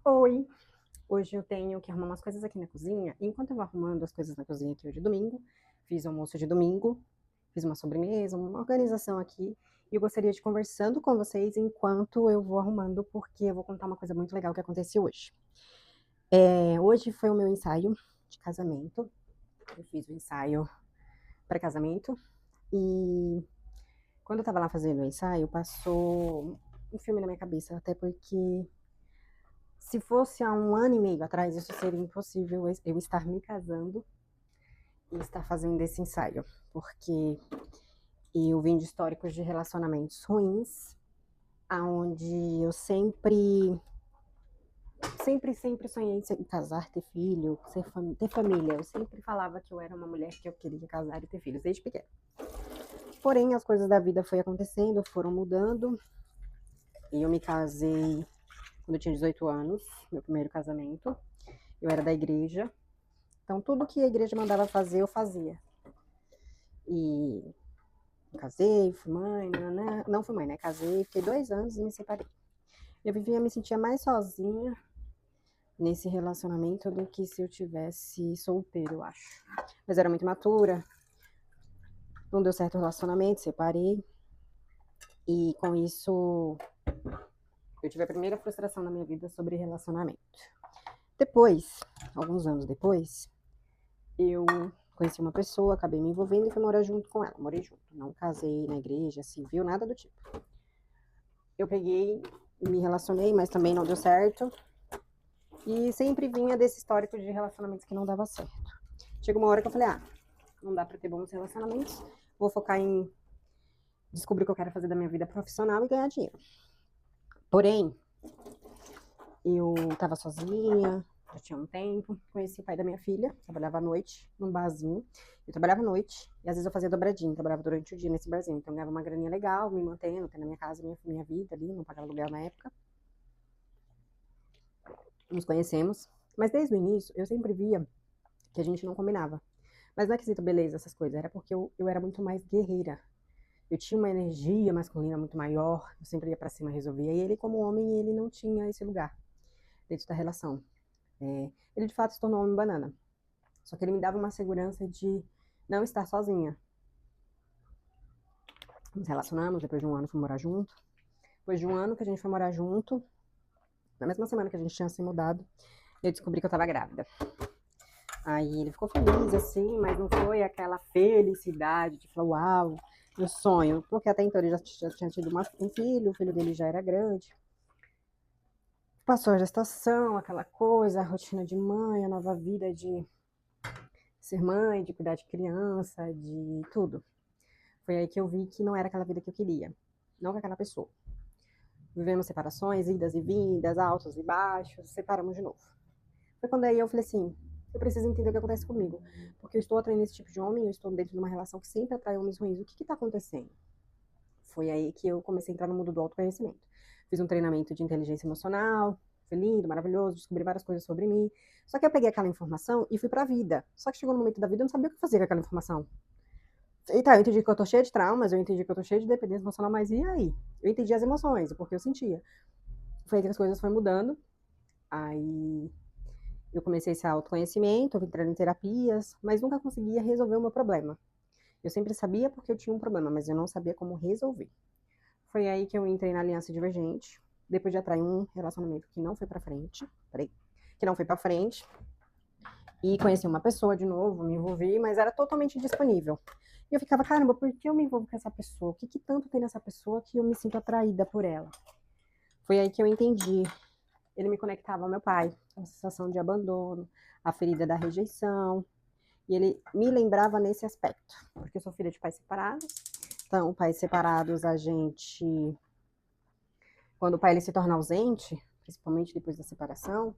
Oi! Hoje eu tenho que arrumar umas coisas aqui na cozinha. E enquanto eu vou arrumando as coisas na cozinha aqui hoje é domingo, fiz o almoço de domingo, fiz uma sobremesa, uma organização aqui. E eu gostaria de ir conversando com vocês enquanto eu vou arrumando, porque eu vou contar uma coisa muito legal que aconteceu hoje. Hoje foi o meu ensaio de casamento. Eu fiz o ensaio para casamento. E quando eu tava lá fazendo o ensaio, passou um filme na minha cabeça, até porque se fosse há um ano e meio atrás, isso seria impossível eu estar me casando e estar fazendo esse ensaio, porque eu vim de históricos de relacionamentos ruins, aonde eu sempre sonhei em casar, ter filho, ter família. Eu sempre falava que eu era uma mulher que eu queria casar e ter filhos desde pequena. Porém, as coisas da vida foram acontecendo, foram mudando, e eu me casei quando eu tinha 18 anos, meu primeiro casamento. Eu era da igreja, então tudo que a igreja mandava fazer, eu fazia. E casei, fui mãe, não fui mãe, né? Casei, fiquei 2 anos e me separei. Eu me sentia mais sozinha nesse relacionamento do que se eu tivesse solteiro, eu acho. Mas era muito imatura, não deu certo o relacionamento, separei. E com isso, eu tive a primeira frustração na minha vida sobre relacionamento. Depois, alguns anos depois, eu conheci uma pessoa, acabei me envolvendo e fui morar junto com ela. Morei junto, não casei na igreja, civil, nada do tipo. Eu peguei, me relacionei, mas também não deu certo. E sempre vinha desse histórico de relacionamentos que não dava certo. Chegou uma hora que eu falei, não dá pra ter bons relacionamentos, vou focar em descobrir o que eu quero fazer da minha vida profissional e ganhar dinheiro. Porém, eu tava sozinha, já tinha um tempo, conheci o pai da minha filha, trabalhava à noite num barzinho. Eu trabalhava à noite e às vezes eu fazia dobradinho, trabalhava durante o dia nesse barzinho. Então eu ganhava uma graninha legal, me mantendo, tendo a minha casa, minha vida ali, não pagava aluguel na época. Nos conhecemos, mas desde o início eu sempre via que a gente não combinava. Mas não é quesito beleza, essas coisas, era porque eu era muito mais guerreira. Eu tinha uma energia masculina muito maior, eu sempre ia pra cima, resolvia. E ele, como homem, ele não tinha esse lugar dentro da relação. Ele de fato se tornou um homem banana. Só que ele me dava uma segurança de não estar sozinha. Nos relacionamos, depois de um ano fui morar junto. Depois de um ano que a gente foi morar junto, na mesma semana que a gente tinha se mudado, eu descobri que eu tava grávida. Aí ele ficou feliz, assim, mas não foi aquela felicidade de falar, uau, meu sonho. Porque até então ele já tinha tido um filho, o filho dele já era grande. Passou a gestação, aquela coisa, a rotina de mãe, a nova vida de ser mãe, de cuidar de criança, de tudo. Foi aí que eu vi que não era aquela vida que eu queria, não com aquela pessoa. Vivemos separações, idas e vindas, altos e baixos, separamos de novo. Foi quando aí eu falei assim, eu preciso entender o que acontece comigo, porque eu estou atraindo esse tipo de homem, eu estou dentro de uma relação que sempre atrai homens ruins, o que está acontecendo? Foi aí que eu comecei a entrar no mundo do autoconhecimento. Fiz um treinamento de inteligência emocional, foi lindo, maravilhoso, descobri várias coisas sobre mim. Só que eu peguei aquela informação e fui pra vida. Só que chegou no momento da vida, eu não sabia o que fazer com aquela informação. E tá, eu entendi que eu tô cheia de traumas, eu entendi que eu tô cheia de dependência emocional, mas e aí? Eu entendi as emoções, o porquê eu sentia. Foi aí que as coisas foram mudando. Aí eu comecei esse autoconhecimento, eu vim entrando em terapias, mas nunca conseguia resolver o meu problema. Eu sempre sabia porque eu tinha um problema, mas eu não sabia como resolver. Foi aí que eu entrei na Aliança Divergente, depois de atrair um relacionamento que não foi pra frente, que não foi pra frente, e conheci uma pessoa de novo, me envolvi, mas era totalmente disponível. E eu ficava, caramba, por que eu me envolvo com essa pessoa? O que tanto tem nessa pessoa que eu me sinto atraída por ela? Foi aí que eu entendi. Ele me conectava ao meu pai, a sensação de abandono, a ferida da rejeição. E ele me lembrava nesse aspecto, porque eu sou filha de pais separados. Então, pais separados, a gente, quando o pai ele se torna ausente, principalmente depois da separação,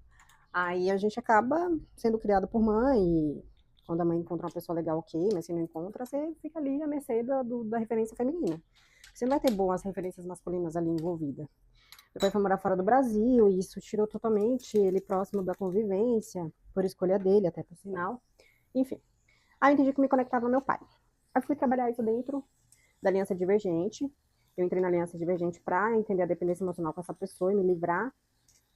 aí a gente acaba sendo criado por mãe. E quando a mãe encontra uma pessoa legal, ok, mas se não encontra, você fica ali à mercê da referência feminina. Você não vai ter boas referências masculinas ali envolvidas. Meu pai foi morar fora do Brasil e isso tirou totalmente ele próximo da convivência, por escolha dele, até por sinal. Enfim. Aí eu entendi que me conectava ao meu pai. Aí fui trabalhar isso dentro da Aliança Divergente. Eu entrei na Aliança Divergente para entender a dependência emocional com essa pessoa e me livrar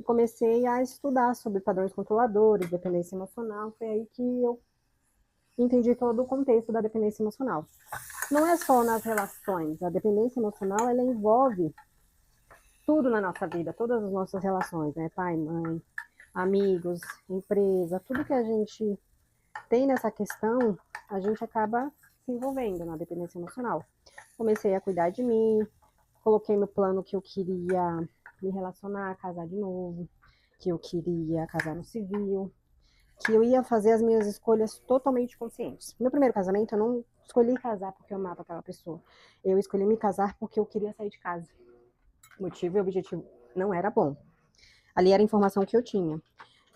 e comecei a estudar sobre padrões controladores, dependência emocional. Foi aí que eu entendi todo o contexto da dependência emocional. Não é só nas relações, a dependência emocional ela envolve tudo na nossa vida, todas as nossas relações, né? Pai, mãe, amigos, empresa, tudo que a gente tem nessa questão, a gente acaba se envolvendo na dependência emocional. Comecei a cuidar de mim, coloquei no plano que eu queria me relacionar, casar de novo, que eu queria casar no civil, que eu ia fazer as minhas escolhas totalmente conscientes. Meu primeiro casamento, eu não escolhi casar porque eu amava aquela pessoa. Eu escolhi me casar porque eu queria sair de casa. O motivo e o objetivo não era bom. Ali era a informação que eu tinha.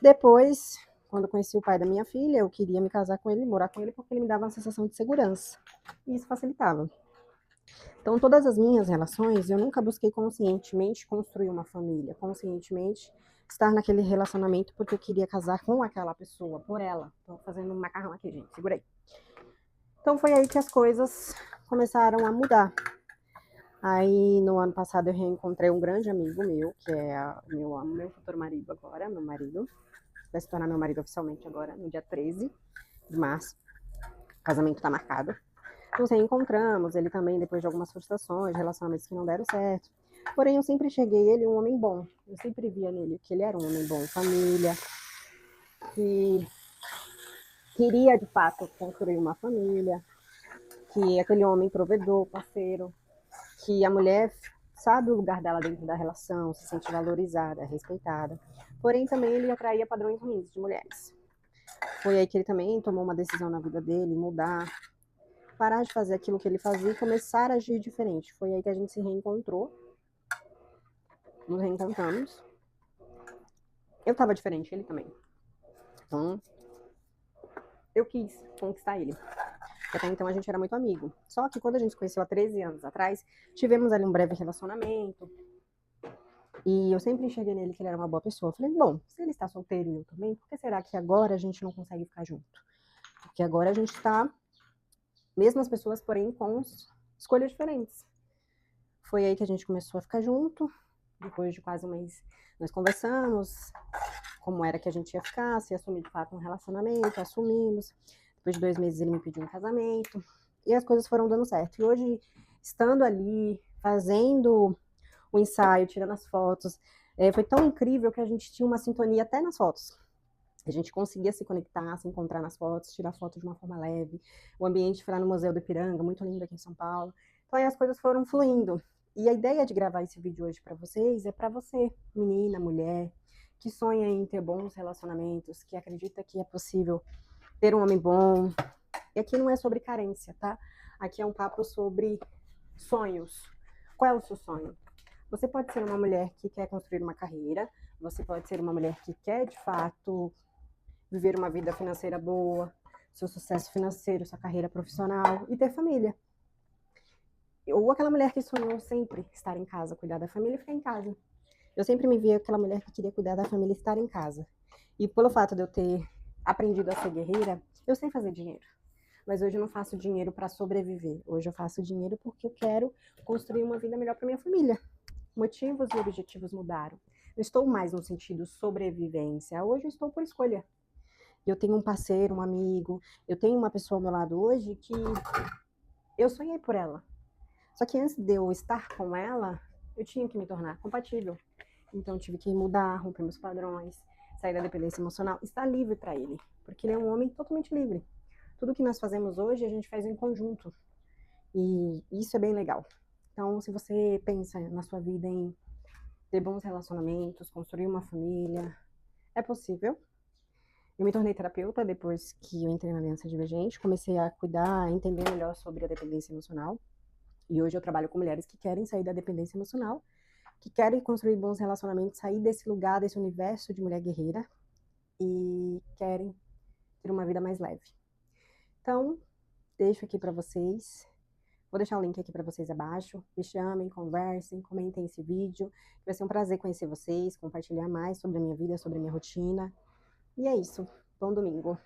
Depois, quando conheci o pai da minha filha, eu queria me casar com ele, morar com ele, porque ele me dava uma sensação de segurança. E isso facilitava. Então, todas as minhas relações, eu nunca busquei conscientemente construir uma família, conscientemente estar naquele relacionamento porque eu queria casar com aquela pessoa, por ela. Estou fazendo um macarrão aqui, gente, segurei. Então, foi aí que as coisas começaram a mudar. Aí, no ano passado, eu reencontrei um grande amigo meu, que é meu futuro marido agora, meu marido. Vai se tornar meu marido oficialmente agora, no dia 13 de março. O casamento tá marcado. Nos reencontramos, ele também, depois de algumas frustrações, relacionamentos que não deram certo. Porém, eu sempre cheguei ele um homem bom. Eu sempre via nele que ele era um homem bom, família, que queria, de fato, construir uma família, que aquele homem provedor, parceiro, que a mulher sabe o lugar dela dentro da relação, se sente valorizada, respeitada. Porém, também ele atraía padrões ruins de mulheres. Foi aí que ele também tomou uma decisão na vida dele, mudar, parar de fazer aquilo que ele fazia e começar a agir diferente. Foi aí que a gente se reencontrou, nos reencontramos. Eu tava diferente, ele também. Então, eu quis conquistar ele. Até então a gente era muito amigo. Só que quando a gente se conheceu há 13 anos atrás, tivemos ali um breve relacionamento. E eu sempre enxerguei nele que ele era uma boa pessoa. Eu falei, bom, se ele está solteiro e eu também, por que será que agora a gente não consegue ficar junto? Porque agora a gente está, mesmas pessoas, porém com escolhas diferentes. Foi aí que a gente começou a ficar junto. Depois de quase um mês, nós conversamos como era que a gente ia ficar, se assumir de fato um relacionamento, assumimos. Depois de 2 meses ele me pediu um casamento e as coisas foram dando certo. E hoje, estando ali, fazendo o ensaio, tirando as fotos, foi tão incrível que a gente tinha uma sintonia até nas fotos. A gente conseguia se conectar, se encontrar nas fotos, tirar foto de uma forma leve. O ambiente foi lá no Museu do Ipiranga, muito lindo aqui em São Paulo. Então aí as coisas foram fluindo. E a ideia de gravar esse vídeo hoje para vocês é para você, menina, mulher, que sonha em ter bons relacionamentos, que acredita que é possível ter um homem bom. E aqui não é sobre carência, tá? Aqui é um papo sobre sonhos. Qual é o seu sonho? Você pode ser uma mulher que quer construir uma carreira, você pode ser uma mulher que quer, de fato, viver uma vida financeira boa, seu sucesso financeiro, sua carreira profissional e ter família. Ou aquela mulher que sonhou sempre estar em casa, cuidar da família e ficar em casa. Eu sempre me via aquela mulher que queria cuidar da família e estar em casa. E pelo fato de eu ter aprendido a ser guerreira, eu sei fazer dinheiro. Mas hoje eu não faço dinheiro para sobreviver. Hoje eu faço dinheiro porque eu quero construir uma vida melhor para minha família. Motivos e objetivos mudaram. Não estou mais no sentido sobrevivência. Hoje eu estou por escolha. Eu tenho um parceiro, um amigo, eu tenho uma pessoa ao meu lado hoje que eu sonhei por ela. Só que antes de eu estar com ela, eu tinha que me tornar compatível. Então eu tive que mudar, romper meus padrões, sair da dependência emocional, estar livre para ele, porque ele é um homem totalmente livre. Tudo que nós fazemos hoje a gente faz em conjunto. E isso é bem legal. Então, se você pensa na sua vida em ter bons relacionamentos, construir uma família, é possível. Eu me tornei terapeuta depois que eu entrei na Aliança Divergente, comecei a cuidar, a entender melhor sobre a dependência emocional. E hoje eu trabalho com mulheres que querem sair da dependência emocional, que querem construir bons relacionamentos, sair desse lugar, desse universo de mulher guerreira e querem ter uma vida mais leve. Então, deixo aqui para vocês. Vou deixar o link aqui para vocês abaixo. Me chamem, conversem, comentem esse vídeo. Vai ser um prazer conhecer vocês, compartilhar mais sobre a minha vida, sobre a minha rotina. E é isso. Bom domingo.